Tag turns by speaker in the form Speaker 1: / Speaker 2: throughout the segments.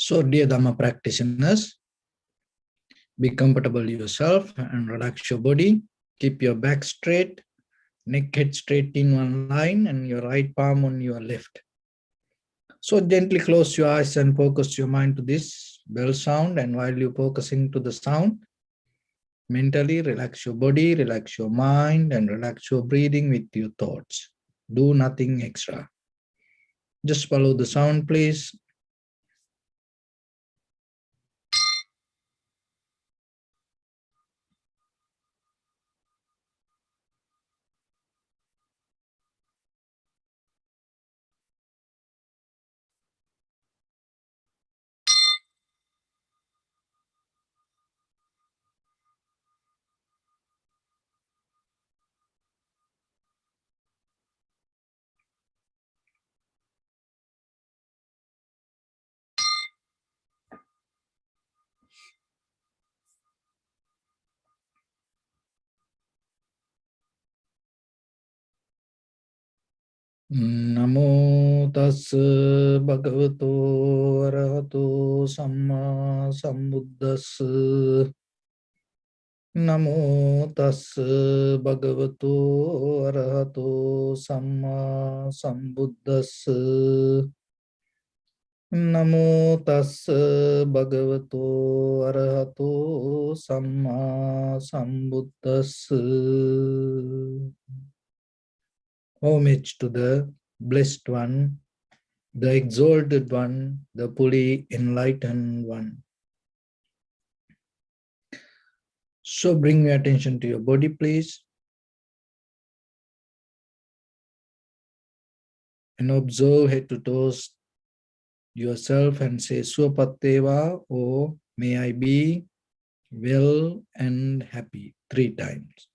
Speaker 1: So, dear Dhamma practitioners, be comfortable yourself and relax your body. Keep your back straight, neck head straight in one line, and your right palm on your left. So, gently close your eyes and focus your mind to this bell sound. And while you're focusing to the sound, mentally relax your body, relax your mind, and relax your breathing with your thoughts. Do nothing extra. Just follow the sound, please. Namo tassa bhagavato arahato samma sambuddhassa. Namo tassa bhagavato arahato samma sambuddhassa. Namo tassa bhagavato arahato samma sambuddhassa. Homage to the Blessed One, the Exalted One, the fully enlightened One. So bring your attention to your body, please. And observe head to toes yourself and say Swapatteva, or may I be well and happy 3 times.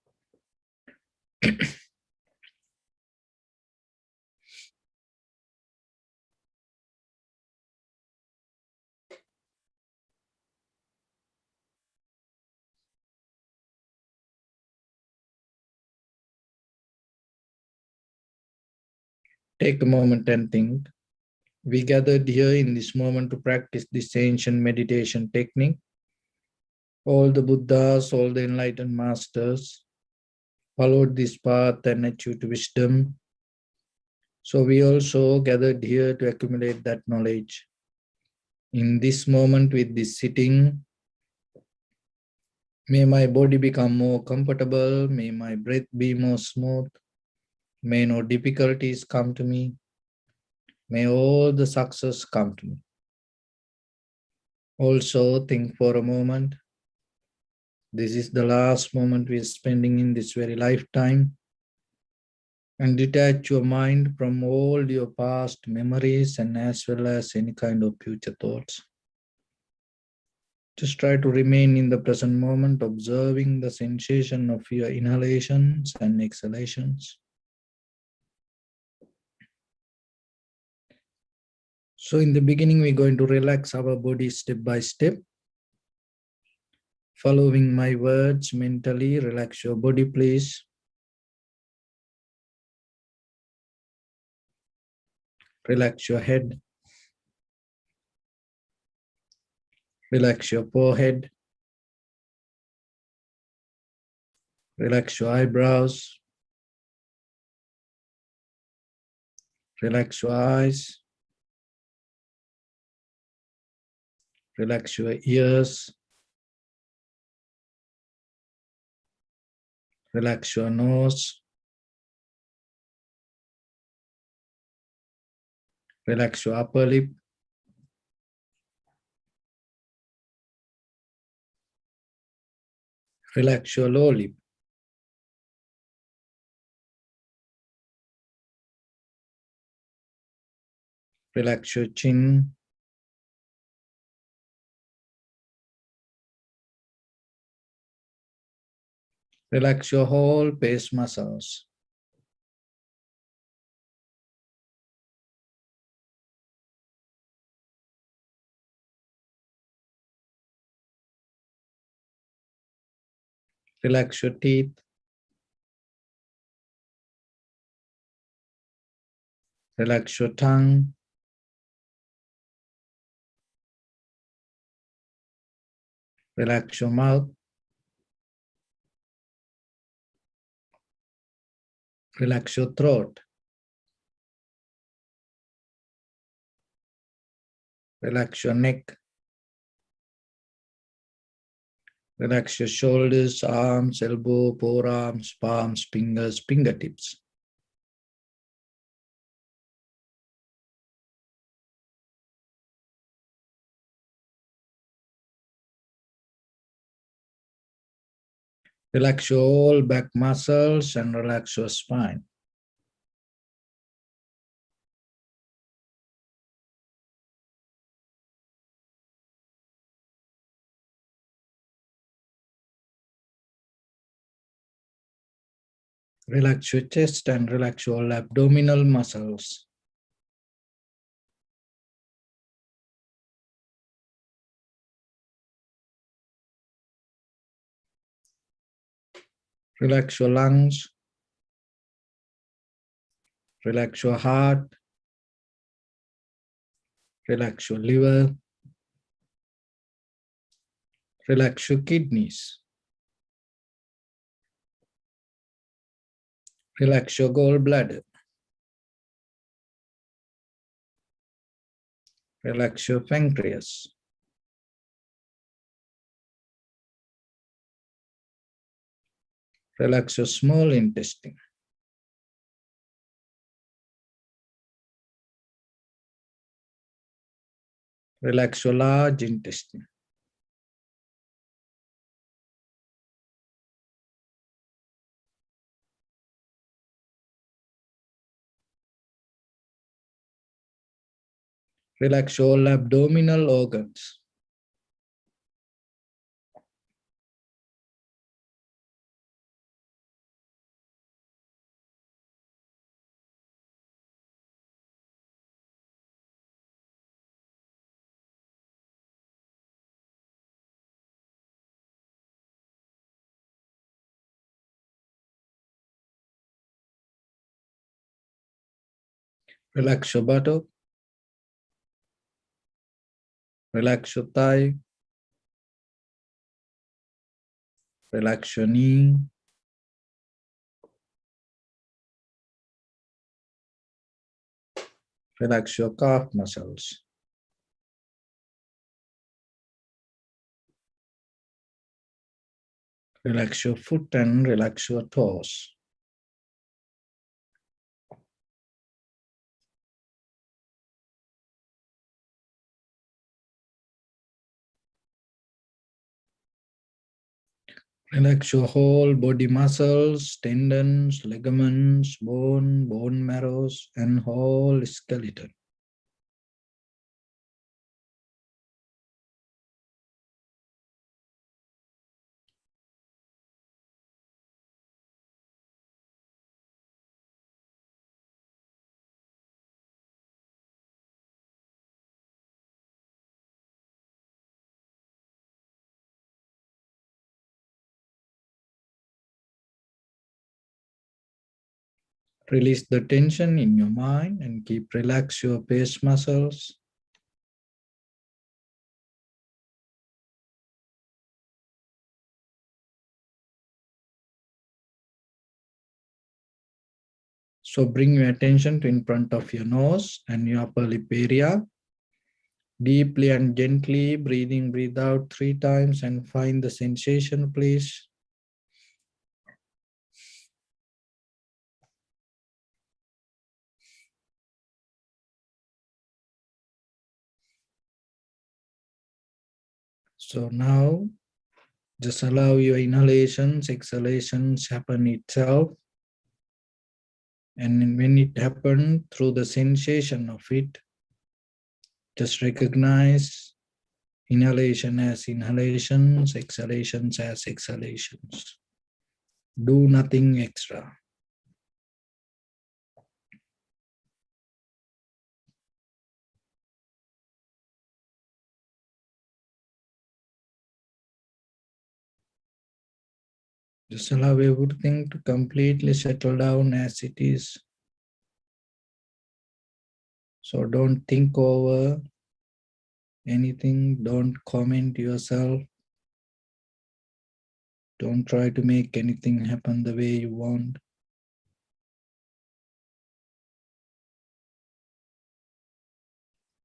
Speaker 1: Take a moment and think. We gathered here in this moment to practice this ancient meditation technique. All the Buddhas, all the enlightened masters followed this path and achieved wisdom. So we also gathered here to accumulate that knowledge. In this moment with this sitting, may my body become more comfortable, may my breath be more smooth, may no difficulties come to me, may all the success come to me. Also think for a moment, this is the last moment we are spending in this very lifetime, and detach your mind from all your past memories and as well as any kind of future thoughts. Just try to remain in the present moment, observing the sensation of your inhalations and exhalations. So in the beginning, we're going to relax our body step by step. Following my words mentally, relax your body, please. Relax your head. Relax your forehead. Relax your eyebrows. Relax your eyes. Relax your ears. Relax your nose. Relax your upper lip. Relax your lower lip. Relax your chin. Relax your whole face muscles. Relax your teeth. Relax your tongue. Relax your mouth. Relax your throat. Relax your neck. Relax your shoulders, arms, elbow, forearms, palms, fingers, fingertips. Relax your whole back muscles and relax your spine. Relax your chest and relax your abdominal muscles. Relax your lungs. Relax your heart. Relax your liver. Relax your kidneys. Relax your gallbladder. Relax your pancreas. Relax your small intestine. Relax your large intestine. Relax all abdominal organs. Relax your buttock. Relax your thigh. Relax your knee. Relax your calf muscles. Relax your foot and relax your toes. Relax your whole body muscles, tendons, ligaments, bone marrows, and whole skeleton. Release the tension in your mind and keep relax your face muscles. So bring your attention to in front of your nose and your upper lip area. Deeply and gently breathe out 3 times and find the sensation, please. So now just allow your inhalations, exhalations happen itself. And when it happens, through the sensation of it, just recognize inhalation as inhalations, exhalations as exhalations. Do nothing extra. Just allow everything to completely settle down as it is. So don't think over anything, don't comment yourself. Don't try to make anything happen the way you want.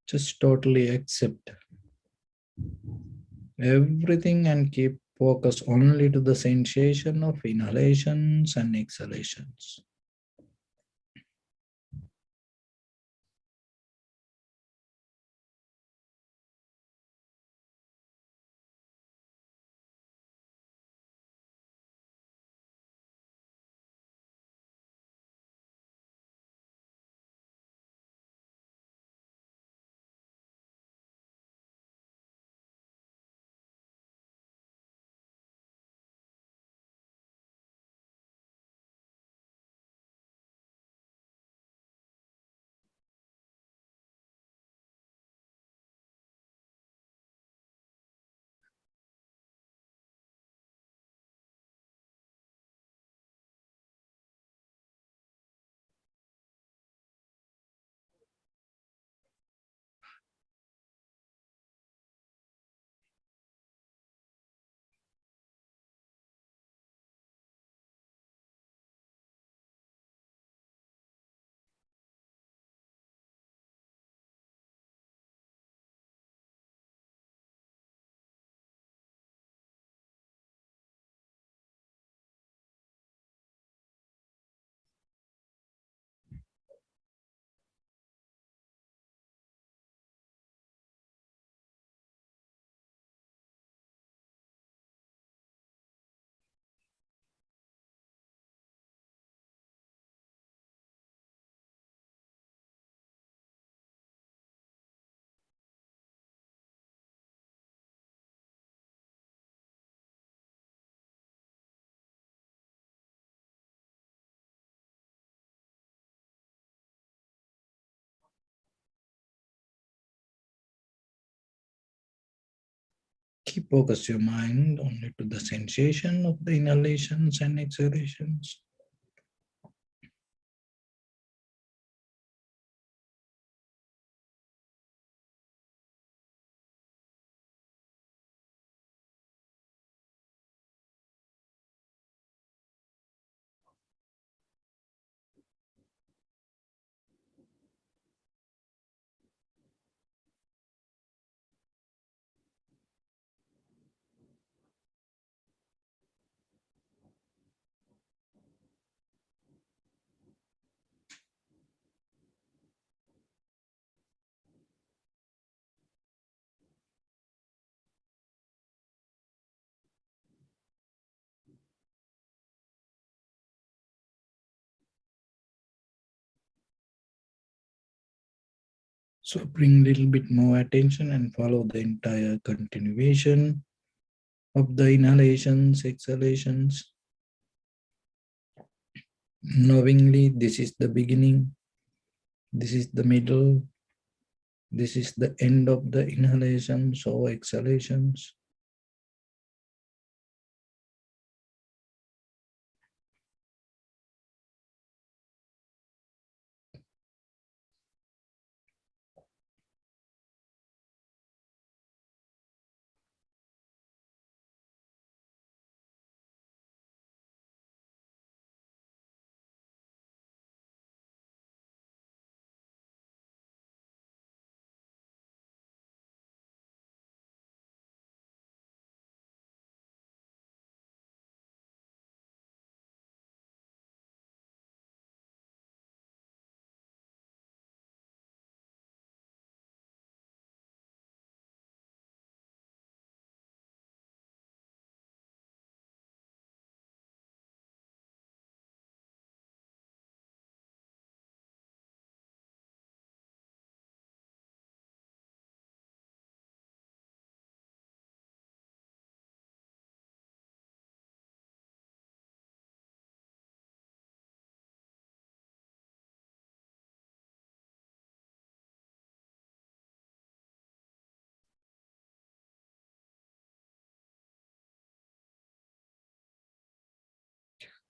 Speaker 1: Just totally accept everything and keep focus only to the sensation of inhalations and exhalations. Keep focus your mind only to the sensation of the inhalations and exhalations. So bring a little bit more attention and follow the entire continuation of the inhalations, exhalations. Knowingly, this is the beginning, this is the middle, this is the end of the inhalations or exhalations.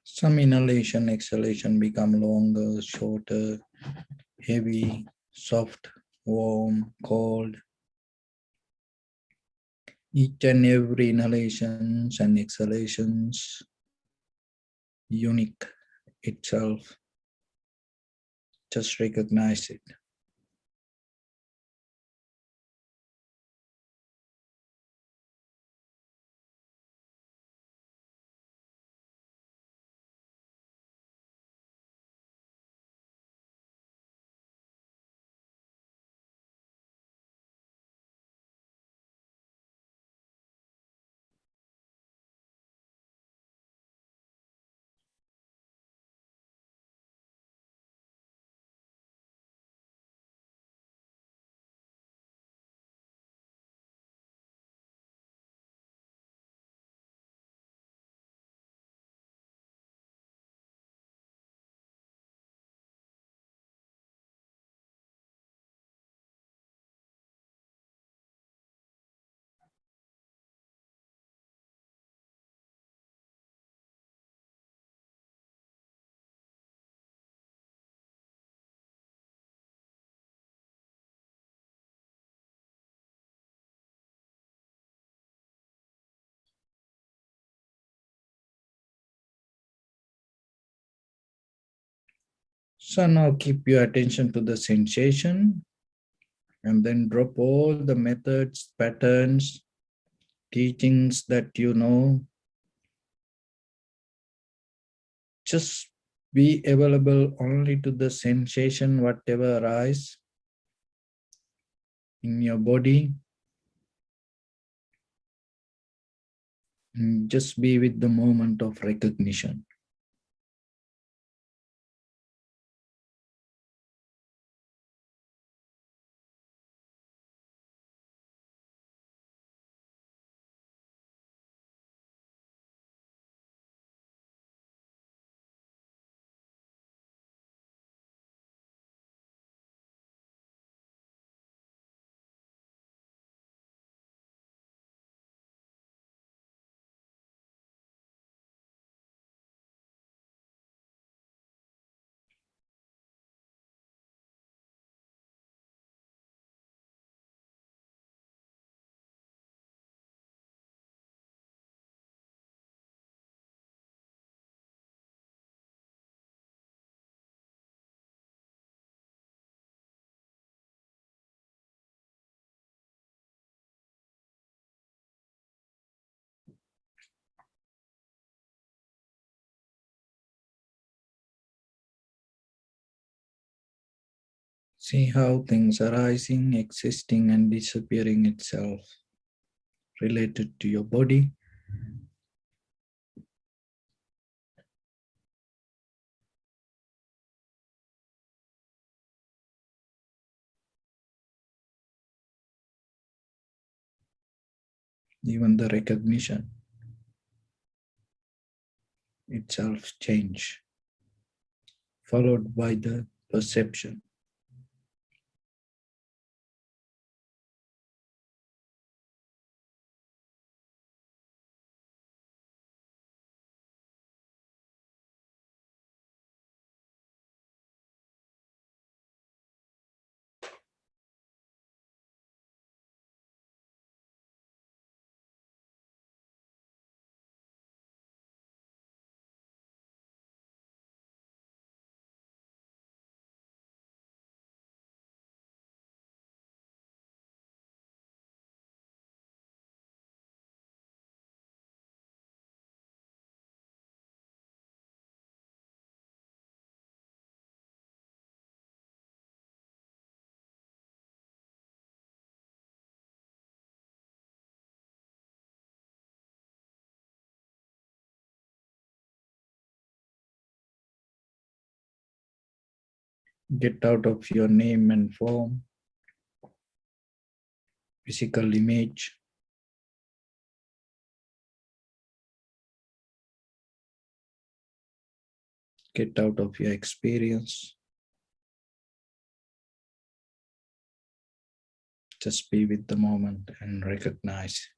Speaker 1: Some inhalation, exhalation become longer, shorter, heavy, soft, warm, cold. Each and every inhalations and exhalations unique itself. Just recognize it. So now keep your attention to the sensation and then drop all the methods, patterns, teachings that you know. Just be available only to the sensation, whatever arises in your body. And just be with the moment of recognition. See how things arising, existing, and disappearing itself related to your body. Even the recognition itself change, followed by the perception. Get out of your name and form, physical image. Get out of your experience. Just be with the moment and recognize.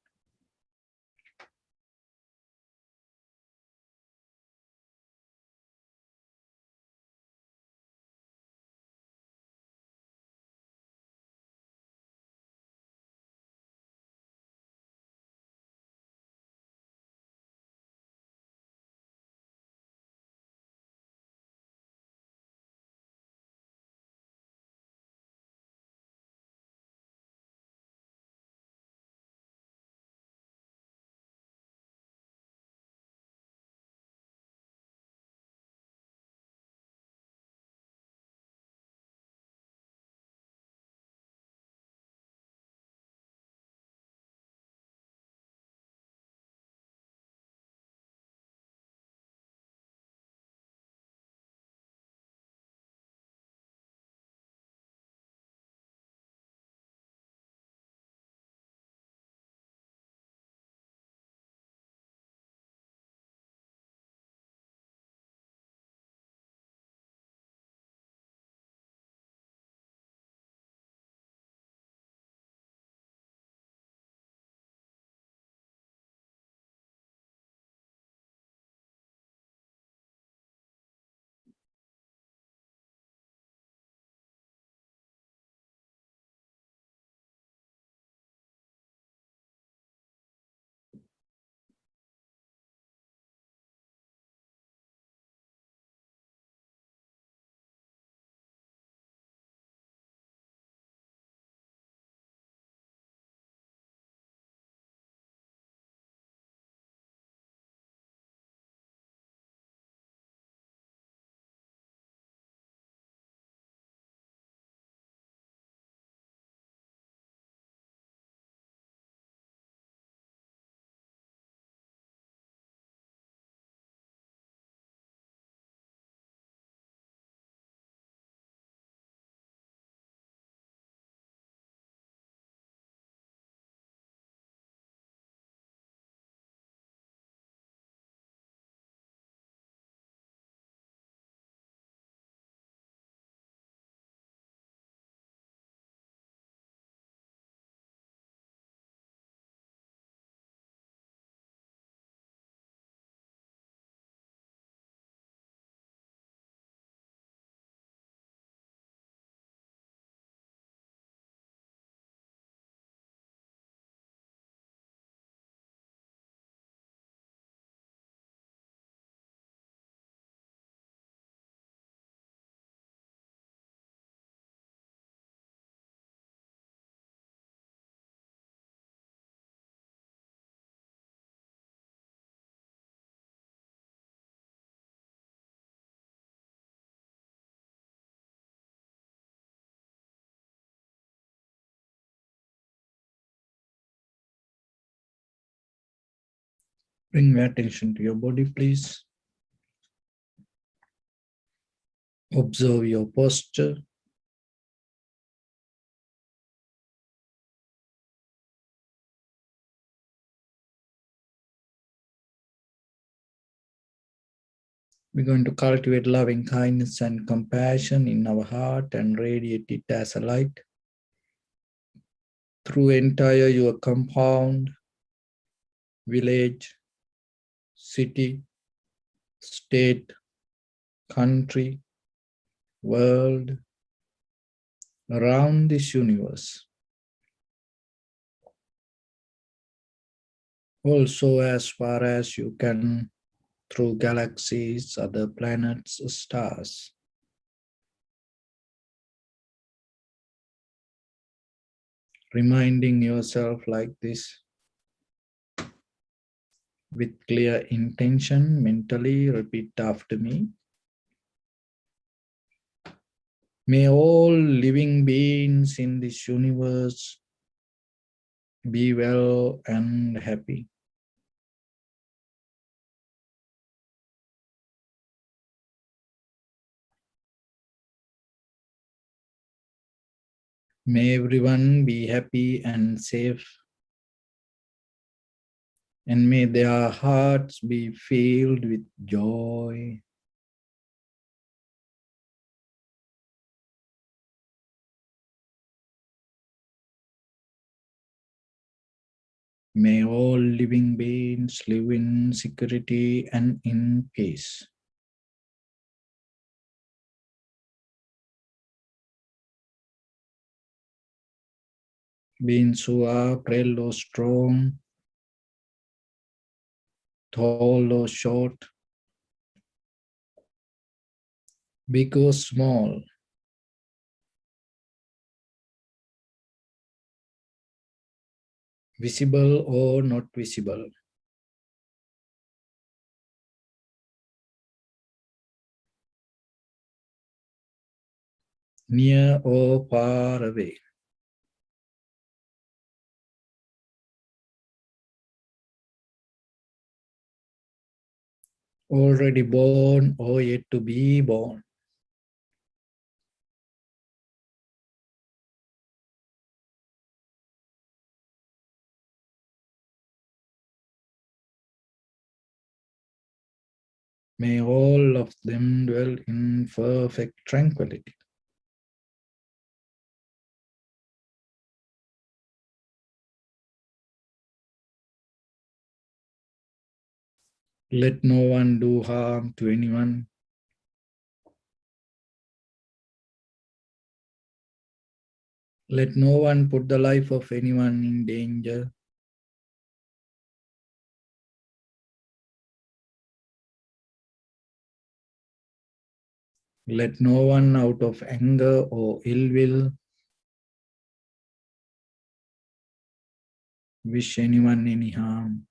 Speaker 1: Bring your attention to your body, please. Observe your posture. We're going to cultivate loving kindness and compassion in our heart and radiate it as a light through entire your compound, village, city, state, country, world, around this universe. Also, as far as you can, through galaxies, other planets, stars. Reminding yourself like this with clear intention, mentally repeat after me. May all living beings in this universe be well and happy. May everyone be happy and safe. And may their hearts be filled with joy. May all living beings live in security and in peace. Beings who are frail or strong, tall or short, big or small, visible or not visible, near or far away. Already born or yet to be born. May all of them dwell in perfect tranquility. Let no one do harm to anyone. Let no one put the life of anyone in danger. Let no one out of anger or ill will wish anyone any harm.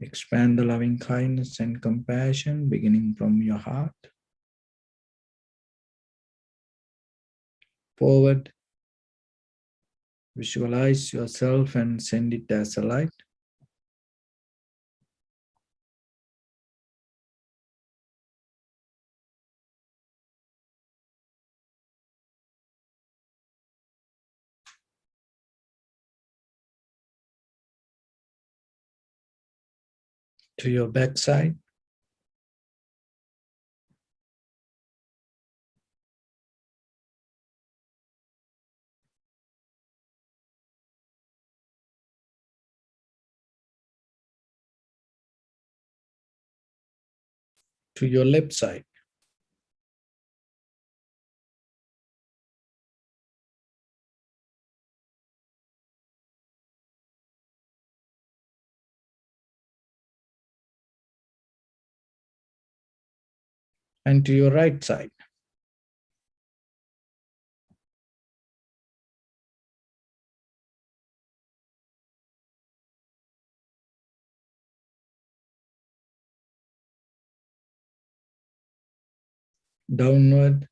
Speaker 1: Expand the loving kindness and compassion beginning from your heart. Forward, visualize yourself and send it as a light. To your backside, to your left side, and to your right side. downward,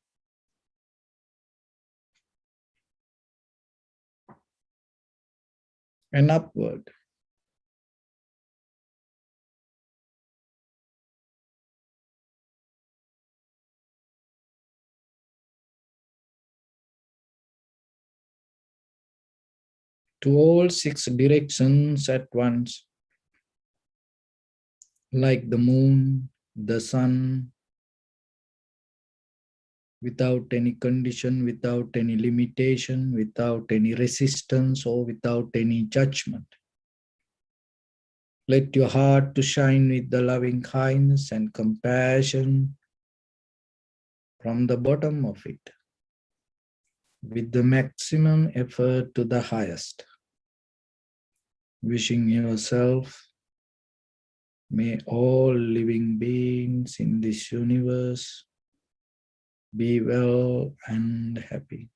Speaker 1: and upward. To all 6 directions at once, like the moon, the sun, without any condition, without any limitation, without any resistance, or without any judgment. Let your heart to shine with the loving kindness and compassion from the bottom of it, with the maximum effort to the highest. Wishing yourself, may all living beings in this universe be well and happy.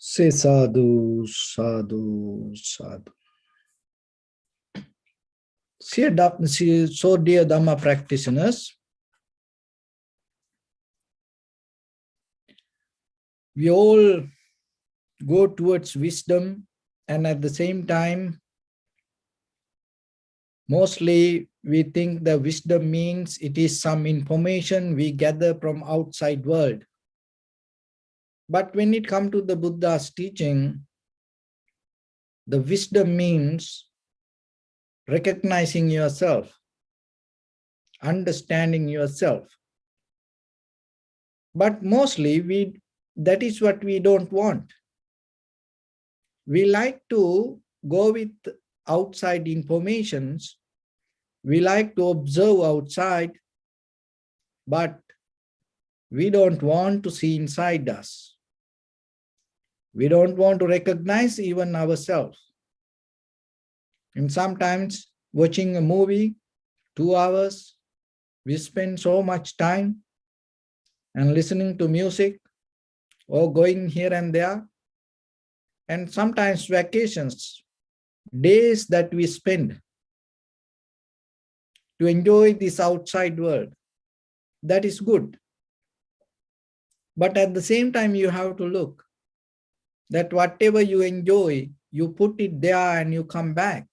Speaker 1: Say sadhu, sadhu, sadhu. So dear Dhamma practitioners, we all go towards wisdom, and at the same time, mostly we think the wisdom means it is some information we gather from outside world. But when it comes to the Buddha's teaching, the wisdom means recognizing yourself, understanding yourself. But mostly that is what we don't want. We like to go with outside informations. We like to observe outside, but we don't want to see inside us. We don't want to recognize even ourselves. And sometimes watching a movie, 2 hours, we spend so much time, and listening to music or going here and there. And sometimes vacations, days that we spend to enjoy this outside world. That is good. But at the same time, you have to look that whatever you enjoy, you put it there and you come back.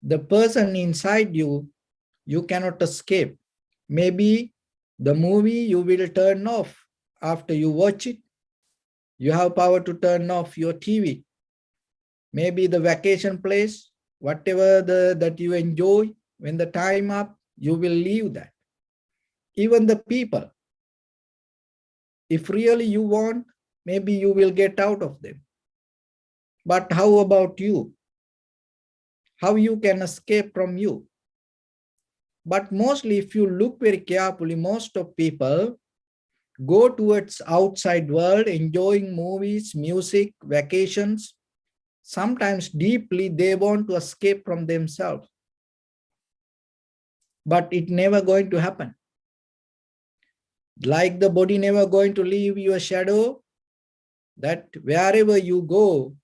Speaker 1: The person inside you, you cannot escape. Maybe the movie you will turn off after you watch it. You have power to turn off your TV. Maybe the vacation place, whatever that you enjoy, when the time up, you will leave that. Even the people, if really you want, maybe you will get out of them. But how about you? How you can escape from you? But mostly, if you look very carefully, most of people go towards outside world, enjoying movies, music, vacations. Sometimes deeply they want to escape from themselves. But it never going to happen. Like the body never going to leave your shadow, that wherever you go,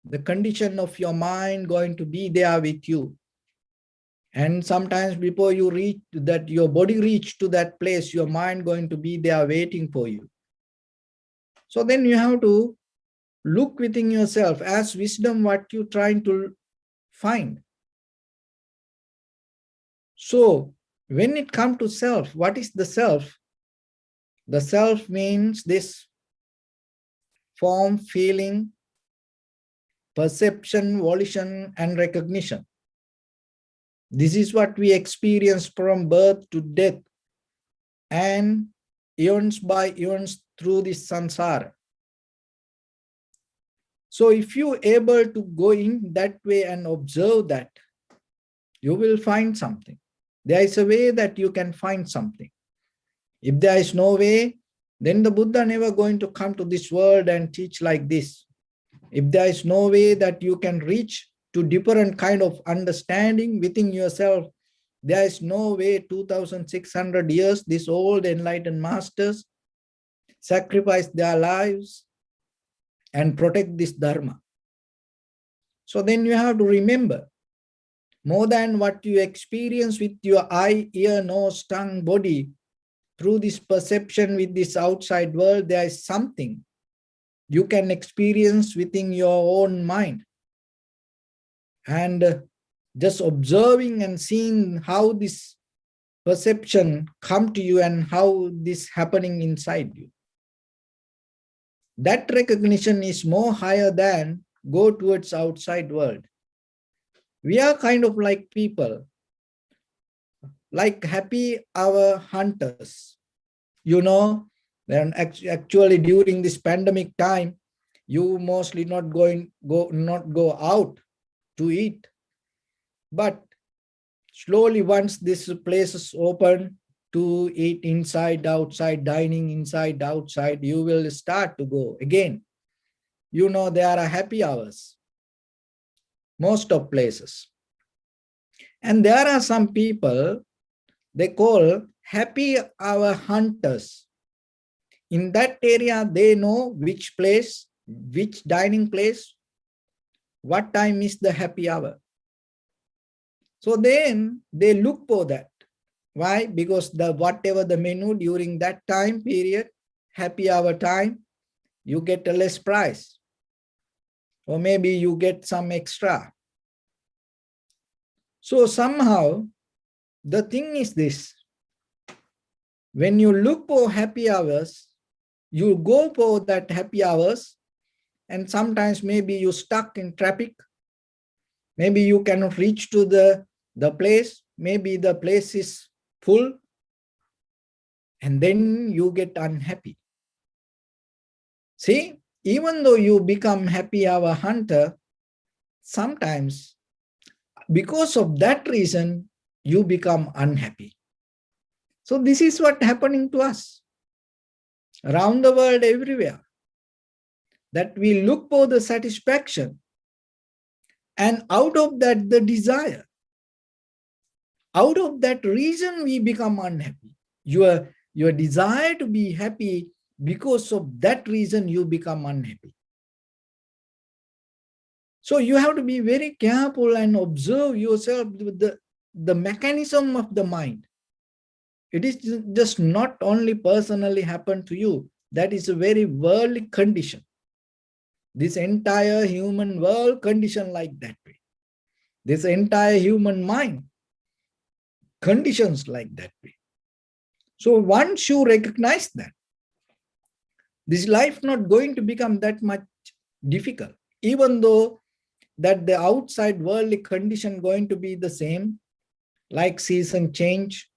Speaker 1: the condition of your mind going to be there with you. And sometimes before you reach that, your body reach to that place, your mind going to be there waiting for you. So then you have to look within yourself as wisdom what you're trying to find. So when it comes to self, what is the self? The self means this form, feeling, perception, volition, and recognition. This is what we experience from birth to death and eons by eons through this samsara. So if you able to go in that way and observe that, you will find something. There is a way that you can find something. If there is no way, then the Buddha never going to come to this world and teach like this. If there is no way that you can reach to different kind of understanding within yourself, there is no way 2600 years these old enlightened masters sacrificed their lives and protect this dharma. So then you have to remember, more than what you experience with your eye, ear, nose, tongue, body, through this perception with this outside world, there is something you can experience within your own mind. And just observing and seeing how this perception come to you and how this happening inside you. That recognition is more higher than go towards outside world. We are kind of like people, like happy hour hunters. You know, then actually during this pandemic time, you mostly not go out to eat. But slowly once this place is open to eat inside, outside, dining inside, outside, you will start to go again. You know, there are happy hours, most of places. And there are some people, they call happy hour hunters. In that area, they know which place, which dining place, what time is the happy hour. So then they look for that. Why? Because the whatever the menu during that time period, happy hour time, you get a less price. Or maybe you get some extra. So somehow, the thing is this. When you look for happy hours, you go for that happy hours, and sometimes maybe you stuck in traffic. Maybe you cannot reach to the place. Maybe the place is full. And then you get unhappy. See, even though you become happy hour hunter, sometimes because of that reason, you become unhappy. So this is what happening to us around the world, everywhere, that we look for the satisfaction, and out of that, the desire. Out of that reason, we become unhappy. Your desire to be happy, because of that reason, you become unhappy. So you have to be very careful and observe yourself with the mechanism of the mind. It is just not only personally happen to you. That is a very worldly condition. This entire human world condition like that way. This entire human mind conditions like that way. So once you recognize that, this life not going to become that much difficult, even though that the outside worldly condition going to be the same, like season change,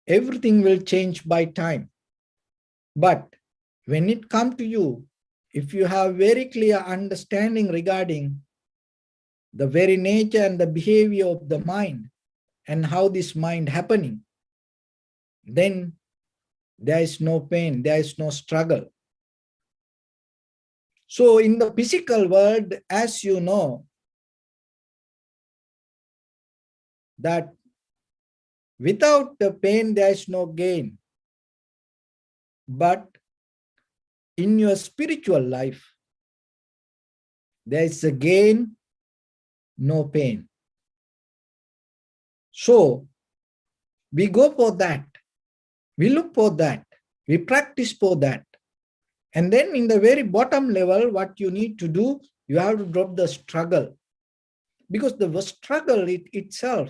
Speaker 1: everything will change by time. But when it comes to you, if you have very clear understanding regarding the very nature and the behavior of the mind and how this mind happening, then there is no pain, there is no struggle. So in the physical world, as you know, that without the pain, there is no gain. But in your spiritual life, there is a gain, no pain. So we go for that. We look for that. We practice for that. And then in the very bottom level, what you need to do, you have to drop the struggle. Because the struggle itself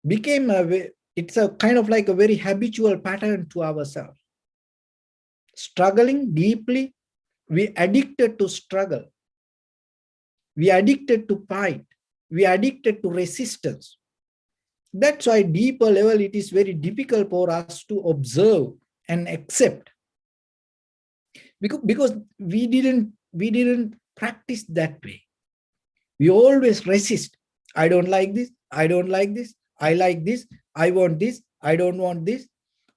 Speaker 1: became it's a kind of like a very habitual pattern to ourselves. Struggling deeply, we addicted to struggle. We addicted to fight. We addicted to resistance. That's why deeper level, it is very difficult for us to observe and accept. Because we didn't practice that way. We always resist. I don't like this. I don't like this. I like this. I want this. I don't want this.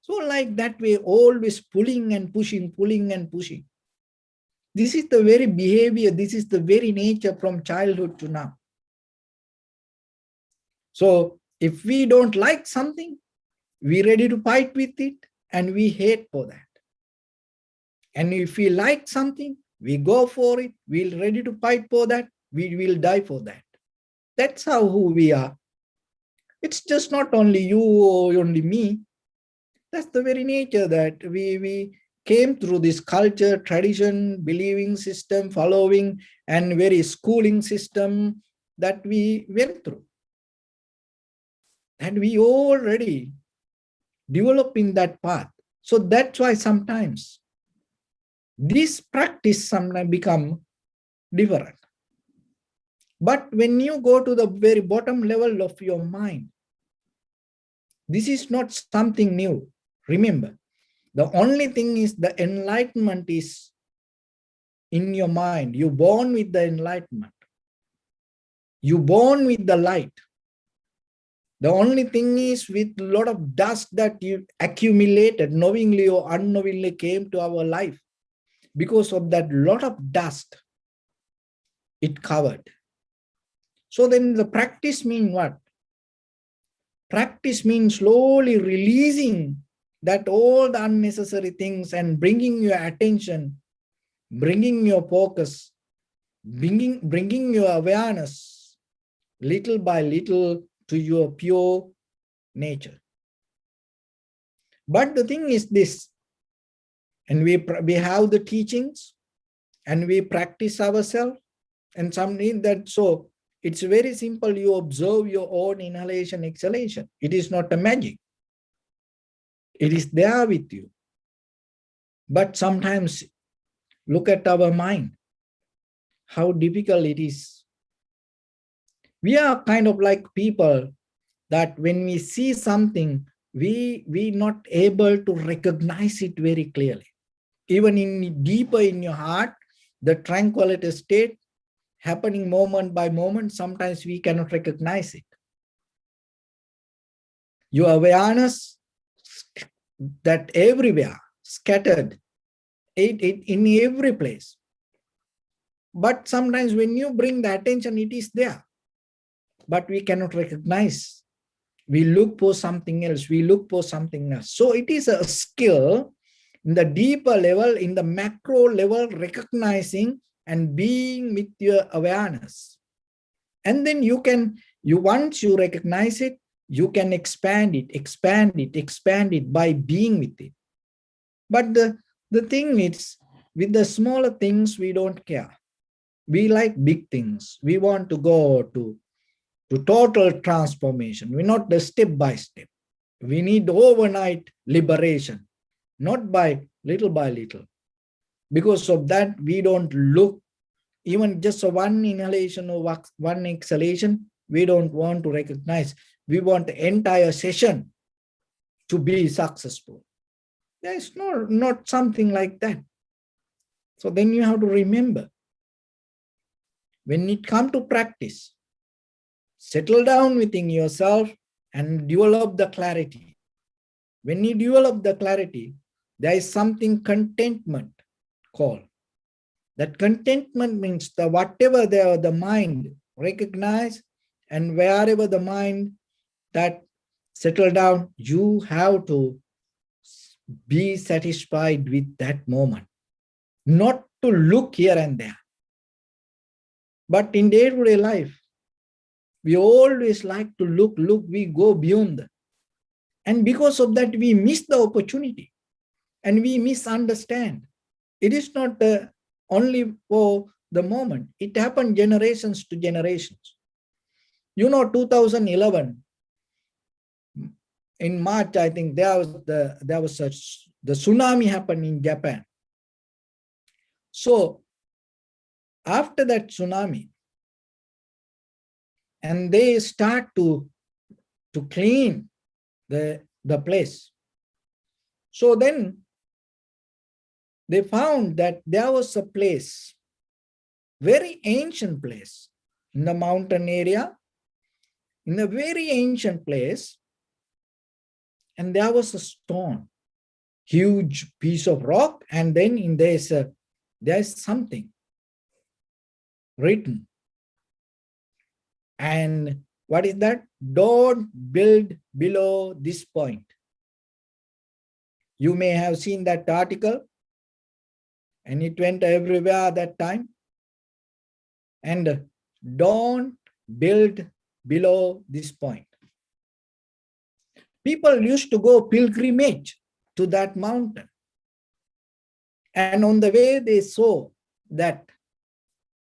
Speaker 1: So like that way, always pulling and pushing, pulling and pushing. This is the very behavior. This is the very nature from childhood to now. So if we don't like something, we're ready to fight with it and we hate for that. And if we like something, we go for it. We're ready to fight for that. We will die for that. That's how who we are. It's just not only you or only me. That's the very nature that we came through this culture, tradition, believing system, following, and very schooling system that we went through. And we already developing that path. So that's why sometimes this practice sometimes become different. But when you go to the very bottom level of your mind, this is not something new. Remember, the only thing is the enlightenment is in your mind. You're born with the enlightenment. You're born with the light. The only thing is with a lot of dust that you accumulated, knowingly or unknowingly came to our life. Because of that lot of dust, it covered. So then the practice means what? Practice means slowly releasing that all the unnecessary things and bringing your attention, bringing your focus, bringing your awareness little by little to your pure nature. But the thing is this, and we have the teachings and we practice ourselves and something that, so it's very simple. You observe your own inhalation, exhalation. It is not a magic. It is there with you. But sometimes look at our mind, how difficult it is. We are kind of like people that when we see something, we not able to recognize it very clearly. Even in deeper in your heart, the tranquility state happening moment by moment, sometimes we cannot recognize it. Your awareness that everywhere, scattered, it in every place. But sometimes when you bring the attention, it is there, but we cannot recognize. We look for something else. We look for something else. So it is a skill in the deeper level, in the macro level, recognizing and being with your awareness. And then once you recognize it, you can expand it by being with it. But the thing is, with the smaller things, we don't care. We like big things. We want to go to total transformation. We're not the step by step. We need overnight liberation, not by little. Because of that, we don't look, even just one inhalation or one exhalation, we don't want to recognize. We want the entire session to be successful. There's not something like that. So then you have to remember, when it comes to practice, settle down within yourself and develop the clarity. When you develop the clarity, there is something contentment called. That contentment means that whatever the mind recognize and wherever the mind that settle down, you have to Be satisfied with that moment, not to look here and there. But in day-to-day life, we always like to look, we go beyond that. And because of that, we miss the opportunity and we misunderstand. It is not only for the moment. It happened generations to generations. 2011, in March, I think there was the tsunami happened in Japan. So after that tsunami, and they start to clean the place. So then they found that there was a place, very ancient place in the mountain area, in a very ancient place, and there was a stone, huge piece of rock, and then there's something written. And what is that? Don't build below this point. You may have seen that article, and it went everywhere at that time. And don't build below this point. People used to go pilgrimage to that mountain. And on the way, they saw that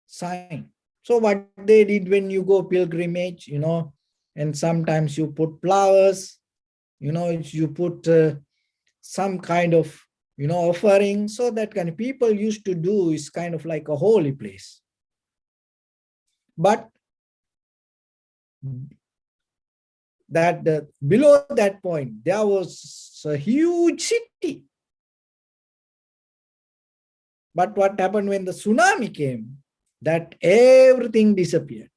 Speaker 1: sign. So what they did when you go pilgrimage, and sometimes you put flowers, you put some kind of, offering. So that kind of people used to do is kind of like a holy place. But that below that point, there was a huge city. But what happened when the tsunami came? That everything disappeared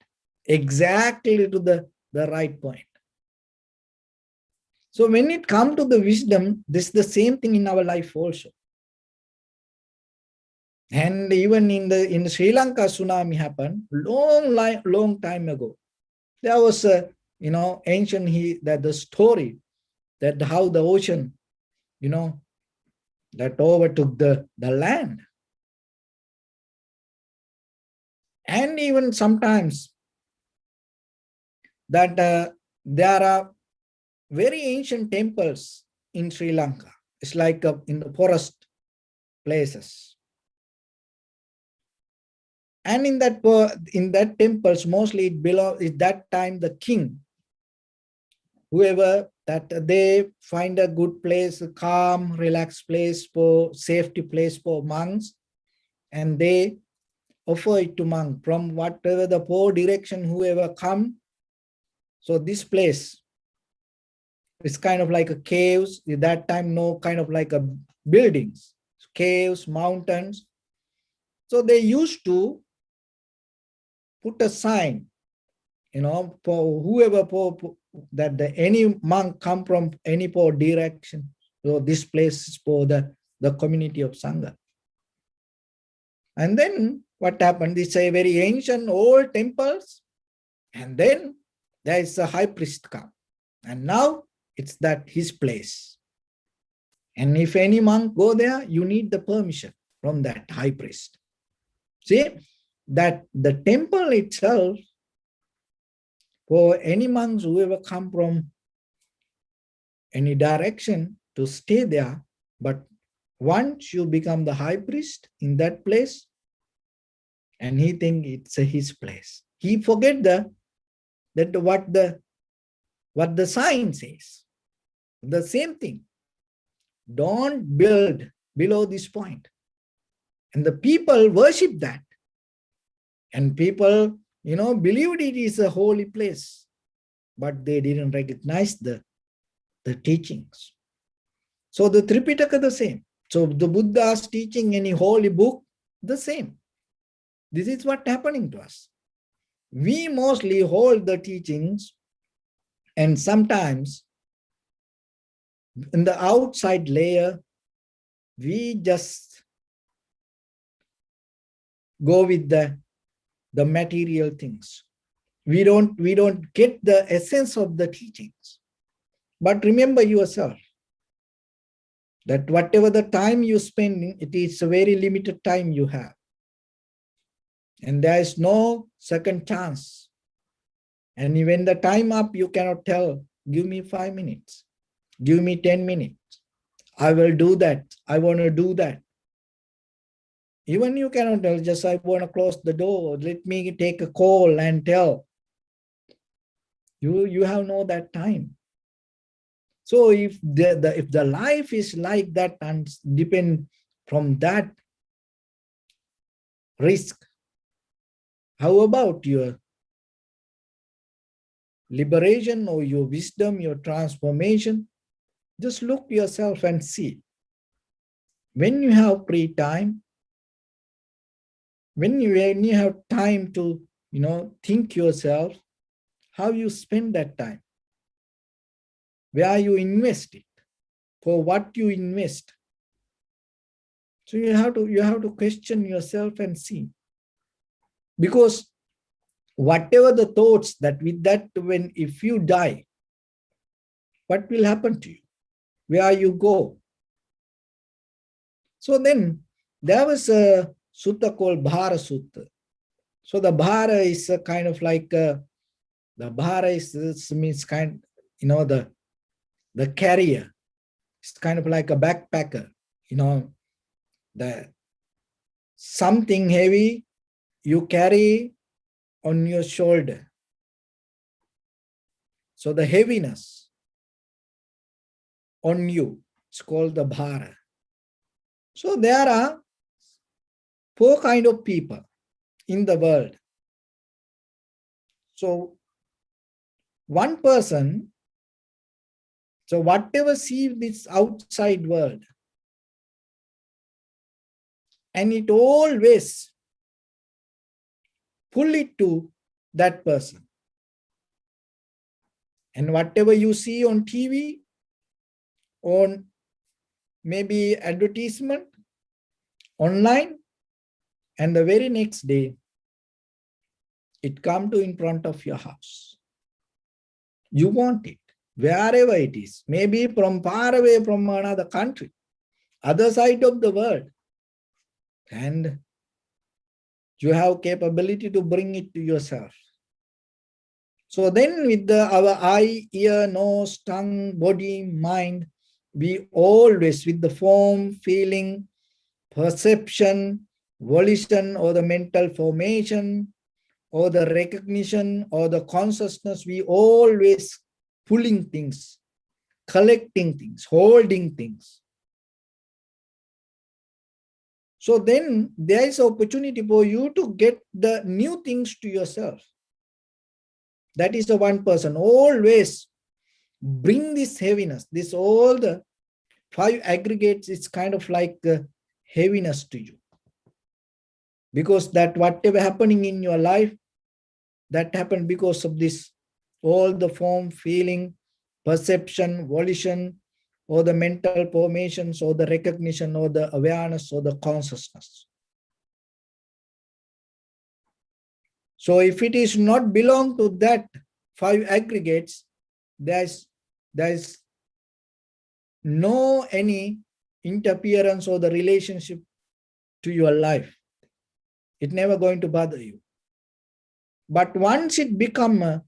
Speaker 1: exactly to the right point. So when it comes to the wisdom, this is the same thing in our life also. And even in the Sri Lanka tsunami happened long time ago. There was a ancient that the story that how the ocean that overtook the land. And even sometimes that there are very ancient temples in Sri Lanka. It's like in the forest places. And in that temples, mostly it belongs at that time the king, whoever that they find a good place, a calm, relaxed place for safety place for monks, and they offer it to monk from whatever the four direction whoever come. So this place is kind of like a caves. At that time, no kind of like a buildings, caves, mountains. So they used to put a sign, for whoever that any monk come from any four direction. So this place is for the community of Sangha. And then what happened? It's a very ancient old temples. And then there is a high priest come. And now it's that his place. And if any monk go there, you need the permission from that high priest. See, that the temple itself, for any monks who ever come from any direction to stay there, but once you become the high priest in that place, and he think it's his place, he forget what the sign says. The same thing. Don't build below this point. And the people worship that. And people, believed it is a holy place, but they didn't recognize the teachings. So the Tripitaka the same. So the Buddha's teaching any holy book, the same. This is what happening to us. We mostly hold the teachings, and sometimes in the outside layer, we just go with the material things. We don't get the essence of the teachings. But remember yourself, That whatever the time you spend, it is a very limited time you have. And there is no second chance. And when the time up, you cannot tell, give me 5 minutes, give me 10 minutes. I will do that. I want to do that. Even you cannot tell, just I want to close the door. Let me take a call and tell. You have no that time. So if the life is like that and depend from that risk, how about your liberation or your wisdom, your transformation? Just look yourself and see. When you have free time, when you have time to, think yourself, how you spend that time, where you invest it, for what you invest. So you have to question yourself and see. Because whatever the thoughts that with that, when if you die, what will happen to you? Where you go? So then there was a sutta called Bhara Sutta. So the Bhara is a kind of like the Bhara means kind, the carrier. It's kind of like a backpacker, the something heavy you carry on your shoulder. So the heaviness on you, it's called the Bhara. So there are 4 kinds of people in the world. So one person, so whatever sees this outside world, and it always pull it to that person. And whatever you see on TV, on maybe advertisement, online, and the very next day, it come to in front of your house. You want it, wherever it is, maybe from far away from another country, other side of the world, and you have capability to bring it to yourself. So then with our eye, ear, nose, tongue, body, mind, we always with the form, feeling, perception, volition, or the mental formation, or the recognition, or the consciousness, we always pulling things, collecting things, holding things. So then there is opportunity for you to get the new things to yourself. That is the one person. Always bring this heaviness, this all the 5 aggregates, it's kind of like heaviness to you. Because that whatever happening in your life, that happened because of this, all the form, feeling, perception, volition, or the mental formations, or the recognition, or the awareness, or the consciousness. So if it is not belong to that 5 aggregates, there's no any interference or the relationship to your life. It's never going to bother you. But once it become a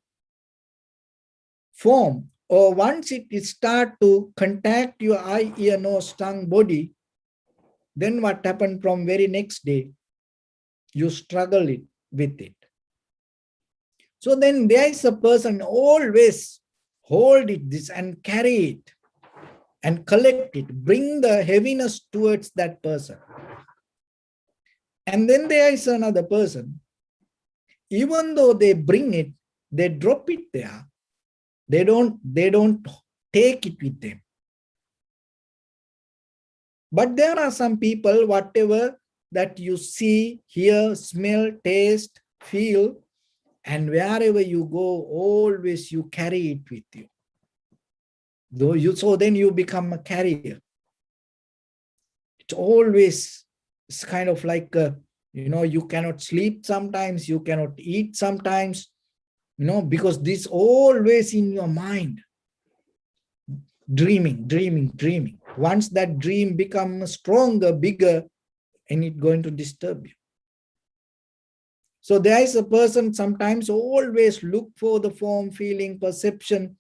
Speaker 1: form, or once it start to contact your eye, ear, nose, tongue, body, then what happened from very next day? You struggle with it. So then there is a person always hold this and carry it and collect it, bring the heaviness towards that person. And then there is another person, even though they bring it, they drop it there. They don't take it with them. But there are some people, whatever that you see, hear, smell, taste, feel, and wherever you go, always you carry it with you. So then you become a carrier. It's always, it's kind of like, you cannot sleep sometimes, you cannot eat sometimes, because this always in your mind, dreaming. Once that dream becomes stronger, bigger, and it's going to disturb you. So there is a person sometimes always look for the form, feeling, perception,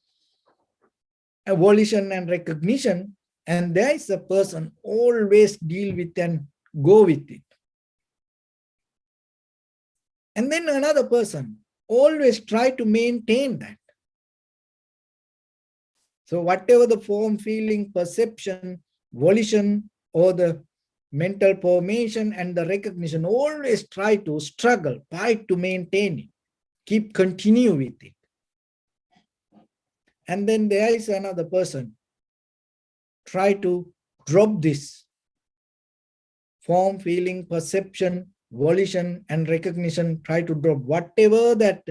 Speaker 1: volition, and recognition. And there is a person always deal with and go with it. And then another person always try to maintain that. So whatever the form, feeling, perception, volition, or the mental formation and the recognition, always try to struggle, fight to maintain it, keep continue with it. And then there is another person, try to drop this form, feeling, perception, volition, and recognition, try to drop whatever that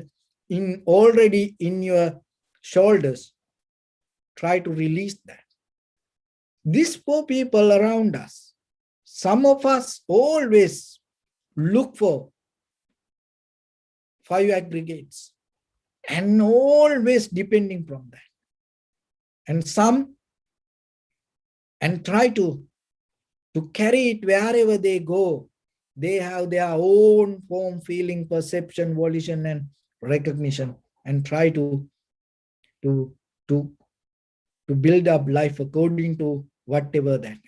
Speaker 1: in already in your shoulders, try to release that. These poor people around us, some of us always look for 5 aggregates and always depending from that. And some, and try to carry it wherever they go. They have their own form, feeling, perception, volition, and recognition, and try to build up life according to whatever that.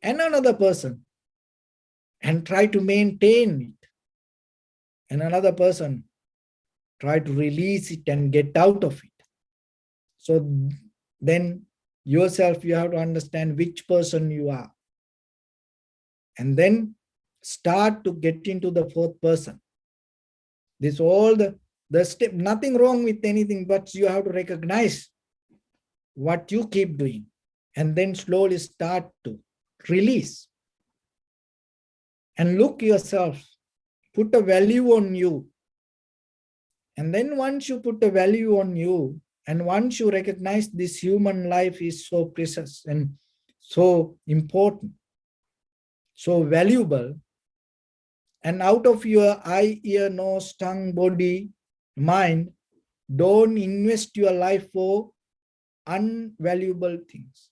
Speaker 1: And another person, and try to maintain it. And another person, try to release it and get out of it. So then yourself, you have to understand which person you are. And then start to get into the 4th person. This all the step, nothing wrong with anything, but you have to recognize what you keep doing. And then slowly start to release. And look yourself, put a value on you. And then once you put a value on you, and once you recognize this human life is so precious and so important, so valuable, and out of your eye, ear, nose, tongue, body, mind, don't invest your life for unvaluable things.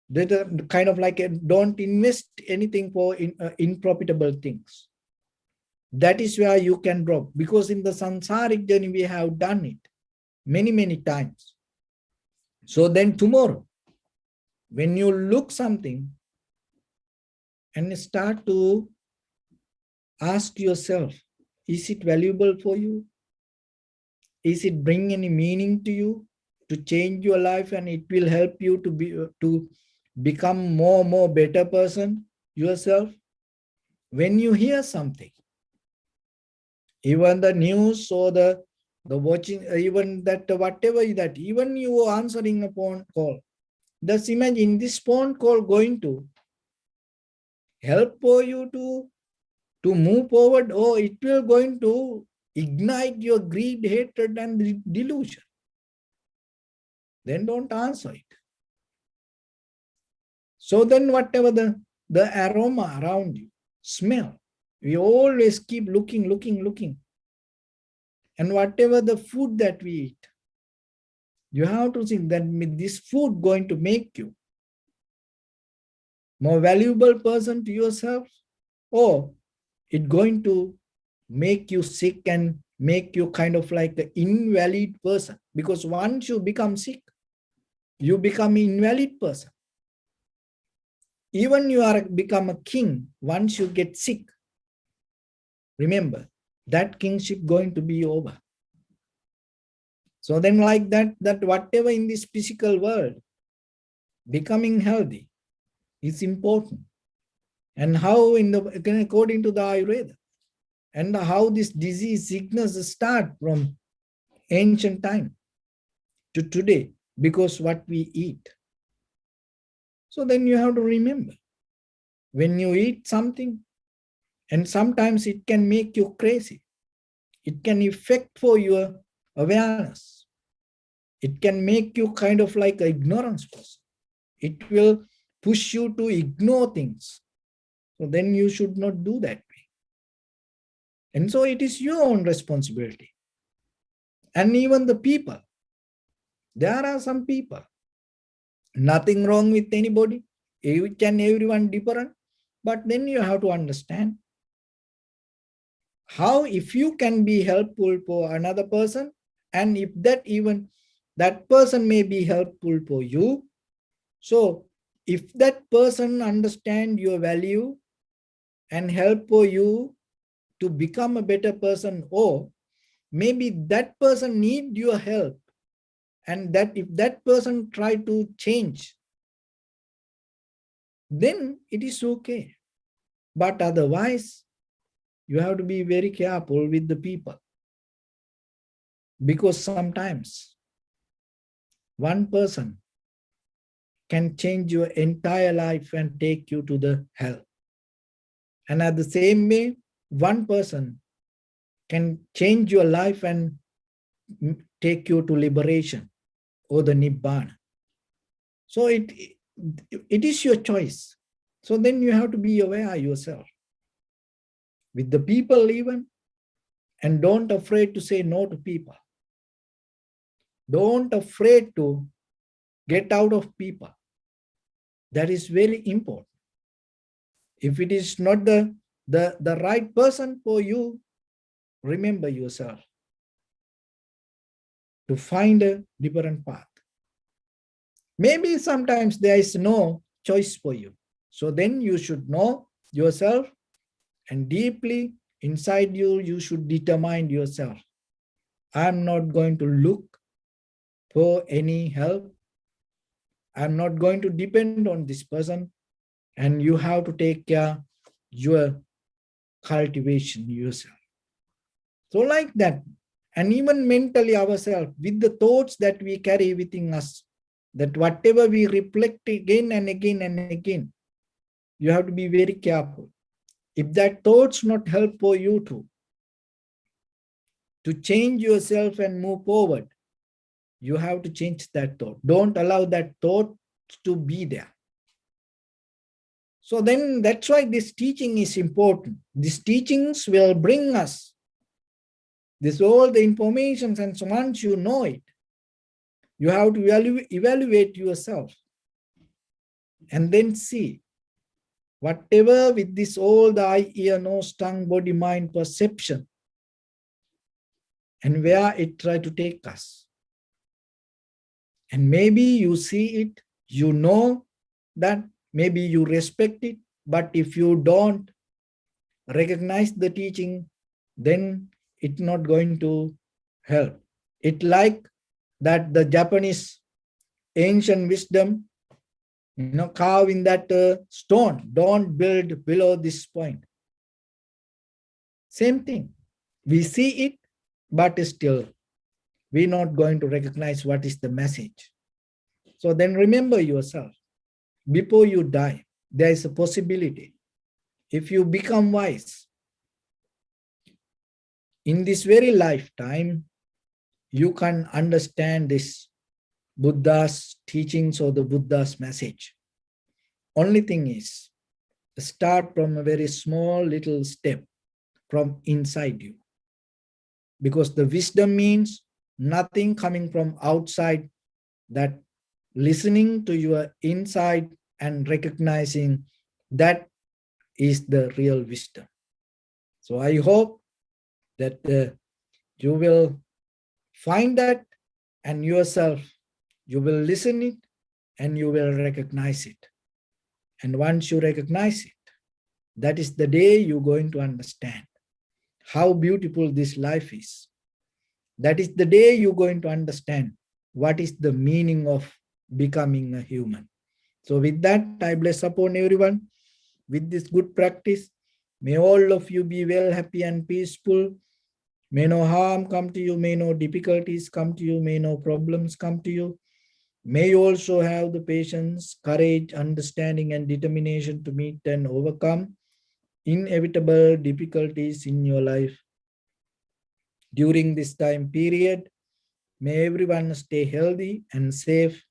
Speaker 1: That are kind of like don't invest anything for unprofitable things. That is where you can drop, because in the samsaric journey we have done it many times. So then tomorrow, when you look something and start to ask yourself, is it valuable for you? Is it bring any meaning to you to change your life, and it will help you to become more better person yourself? When you hear something, even the news or the watching, even that whatever that, even you answering a phone call, just imagine this phone call going to help for you to move forward, or it will going to ignite your greed, hatred, and delusion. Then don't answer it. So then whatever the aroma around you, smell, we always keep looking. And whatever the food that we eat, you have to think that this food going to make you more valuable person to yourself, or it going to make you sick and make you kind of like an invalid person. Because once you become sick, you become an invalid person. Even you are become a king, once you get sick, remember, that kingship going to be over. So then like that whatever in this physical world, becoming healthy is important. And how according to the Ayurveda, and how this disease, sickness start from ancient time to today, because what we eat. So then you have to remember, when you eat something, and sometimes it can make you crazy. It can affect for your awareness. It can make you kind of like an ignorance person. It will push you to ignore things. So then you should not do that way. And so it is your own responsibility. And even the people, there are some people, Nothing wrong with anybody. Each and everyone different. But then you have to understand how, if you can be helpful for another person, and if that even that person may be helpful for you. So if that person understand your value and help for you to become a better person, or maybe that person need your help, and that if that person try to change, then it is okay. But otherwise, you have to be very careful with the people, because sometimes one person can change your entire life and take you to the hell. And at the same way, one person can change your life and take you to liberation or the Nibbana. So it is your choice. So then you have to be aware yourself with the people even, and don't afraid to say no to people. Don't afraid to get out of people. That is very important. If it is not the right person for you, remember yourself to find a different path. Maybe sometimes there is no choice for you. So then you should know yourself, and deeply inside you, you should determine yourself. I'm not going to look for any help. I'm not going to depend on this person. And you have to take care your cultivation yourself. So like that, and even mentally ourselves, with the thoughts that we carry within us, that whatever we reflect again and again and again, you have to be very careful. If that thoughts not help for you to change yourself and move forward, you have to change that thought. Don't allow that thought to be there. So then that's why this teaching is important. These teachings will bring us this all the information, and so once you know it, you have to evaluate yourself and then see whatever with this all the eye, ear, nose, tongue, body, mind perception, and where it try to take us. And maybe you see it, you know that, maybe you respect it, but if you don't recognize the teaching, then it's not going to help. It like that the Japanese ancient wisdom, carve in that stone, don't build below this point. Same thing. We see it, but still we're not going to recognize what is the message. So then remember yourself, before you die, there is a possibility. If you become wise, in this very lifetime, you can understand this Buddha's teachings or the Buddha's message. Only thing is, start from a very small little step from inside you. Because the wisdom means nothing coming from outside, that listening to your inside and recognizing that is the real wisdom. So I hope that you will find that, and yourself, you will listen it and you will recognize it. And once you recognize it, that is the day you're going to understand how beautiful this life is. That is the day you're going to understand what is the meaning of becoming a human. So with that, I bless upon everyone with this good practice. May all of you be well, happy and peaceful. May no harm come to you, may no difficulties come to you, may no problems come to you. May you also have the patience, courage, understanding and determination to meet and overcome inevitable difficulties in your life. During this time period, may everyone stay healthy and safe.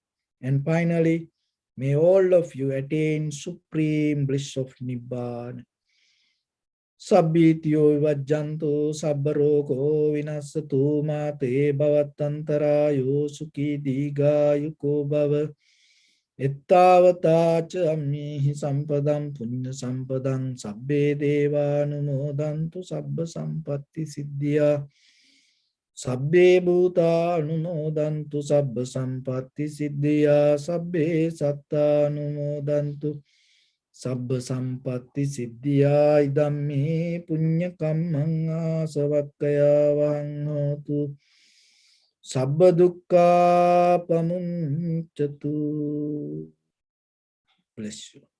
Speaker 1: And finally, may all of you attain supreme bliss of Nibbana. Sabbityo vajjanto sabbaroko vinasatu mate bhavatantarayo sukhi diga yuko bhava. Ettavatacha ammihi sampadam punya sampadam sabbe deva anumodantu sabba sampatti siddhya sabbe bhuta anumodantu sabba sampatti siddhya sabbe satta anumodantu sabba sampatti siddhya idammi punya kammang asavakkaya vahang hotu sabba dukkha pamuncatu. Bless you.